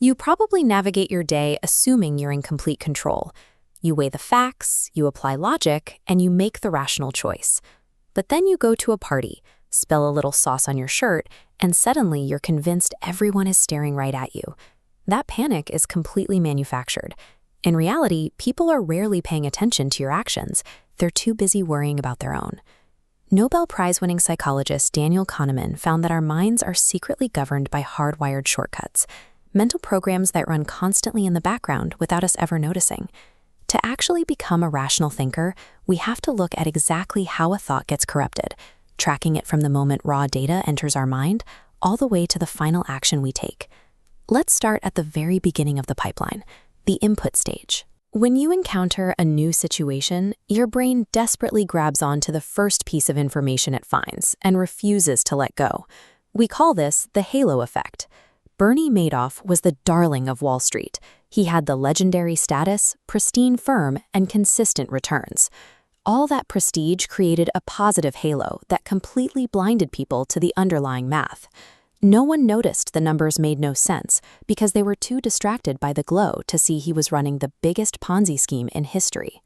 You probably navigate your day assuming you're in complete control. You weigh the facts, you apply logic, and you make the rational choice. But then you go to a party, spill a little sauce on your shirt, and suddenly you're convinced everyone is staring right at you. That panic is completely manufactured. In reality, people are rarely paying attention to your actions. They're too busy worrying about their own. Nobel Prize-winning psychologist Daniel Kahneman found that our minds are secretly governed by hardwired shortcuts, mental programs that run constantly in the background without us ever noticing. To actually become a rational thinker, we have to look at exactly how a thought gets corrupted, tracking it from the moment raw data enters our mind, all the way to the final action we take. Let's start at the very beginning of the pipeline, the input stage. When you encounter a new situation, your brain desperately grabs onto the first piece of information it finds and refuses to let go. We call this the halo effect. Bernie Madoff was the darling of Wall Street. He had the legendary status, pristine firm, and consistent returns. All that prestige created a positive halo that completely blinded people to the underlying math. No one noticed the numbers made no sense because they were too distracted by the glow to see he was running the biggest Ponzi scheme in history.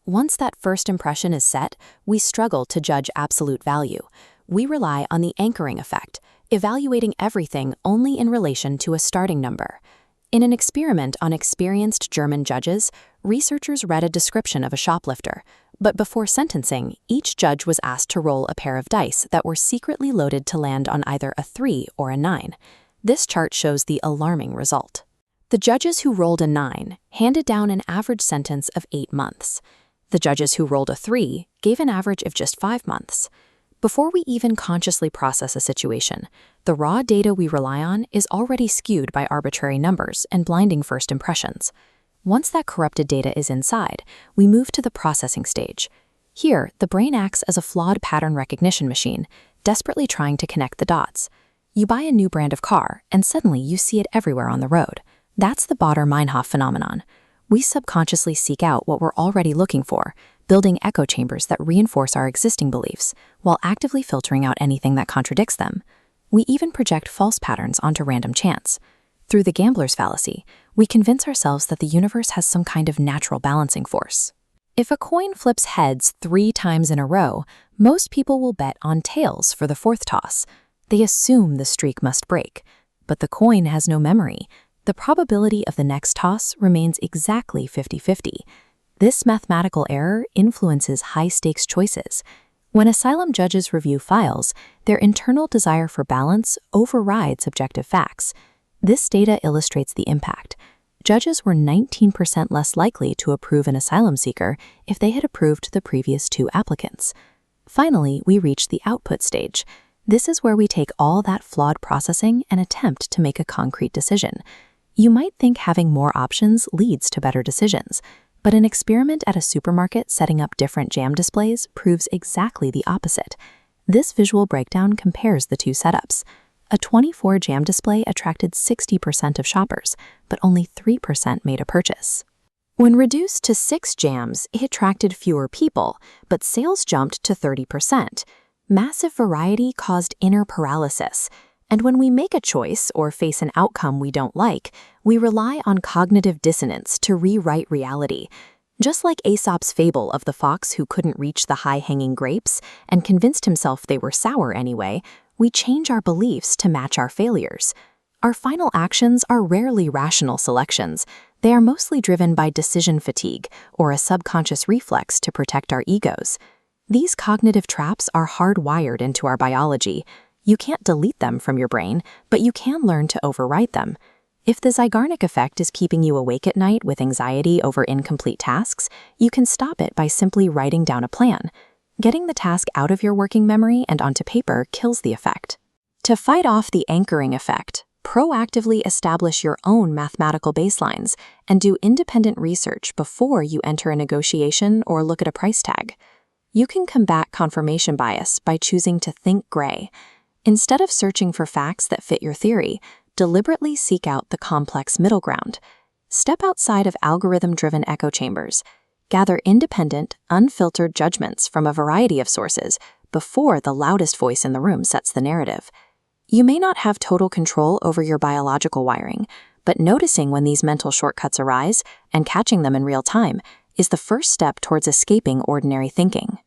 Once that first impression is set, we struggle to judge absolute value. We rely on the anchoring effect, evaluating everything only in relation to a starting number. In an experiment on experienced German judges, researchers read a description of a shoplifter, but before sentencing, each judge was asked to roll a pair of dice that were secretly loaded to land on either a 3 or a 9. This chart shows the alarming result. The judges who rolled a 9 handed down an average sentence of 8 months. The judges who rolled a 3 gave an average of just 5 months. Before we even consciously process a situation, the raw data we rely on is already skewed by arbitrary numbers and blinding first impressions. Once that corrupted data is inside, we move to the processing stage. Here, the brain acts as a flawed pattern recognition machine, desperately trying to connect the dots. You buy a new brand of car, and suddenly you see it everywhere on the road. That's the Baader-Meinhof phenomenon. We subconsciously seek out what we're already looking for, building echo chambers that reinforce our existing beliefs, while actively filtering out anything that contradicts them. We even project false patterns onto random chance. Through the gambler's fallacy, we convince ourselves that the universe has some kind of natural balancing force. If a coin flips heads 3 times in a row, most people will bet on tails for the 4th toss. They assume the streak must break, but the coin has no memory. The probability of the next toss remains exactly 50-50. This mathematical error influences high-stakes choices. When asylum judges review files, their internal desire for balance overrides objective facts. This data illustrates the impact. Judges were 19% less likely to approve an asylum seeker if they had approved the previous 2 applicants. Finally, we reach the output stage. This is where we take all that flawed processing and attempt to make a concrete decision. You might think having more options leads to better decisions, but an experiment at a supermarket setting up different jam displays proves exactly the opposite. This visual breakdown compares the 2 setups. A 24 jam display attracted 60% of shoppers, but only 3% made a purchase. When reduced to 6 jams, it attracted fewer people, but sales jumped to 30%. Massive variety caused inner paralysis. And when we make a choice or face an outcome we don't like, we rely on cognitive dissonance to rewrite reality. Just like Aesop's fable of the fox who couldn't reach the high-hanging grapes and convinced himself they were sour anyway, we change our beliefs to match our failures. Our final actions are rarely rational selections. They are mostly driven by decision fatigue or a subconscious reflex to protect our egos. These cognitive traps are hardwired into our biology. You can't delete them from your brain, but you can learn to override them. If the Zeigarnik effect is keeping you awake at night with anxiety over incomplete tasks, you can stop it by simply writing down a plan. Getting the task out of your working memory and onto paper kills the effect. To fight off the anchoring effect, proactively establish your own mathematical baselines and do independent research before you enter a negotiation or look at a price tag. You can combat confirmation bias by choosing to think gray. Instead of searching for facts that fit your theory, deliberately seek out the complex middle ground. Step outside of algorithm-driven echo chambers. Gather independent, unfiltered judgments from a variety of sources before the loudest voice in the room sets the narrative. You may not have total control over your biological wiring, But noticing when these mental shortcuts arise and catching them in real time is the first step towards escaping ordinary thinking.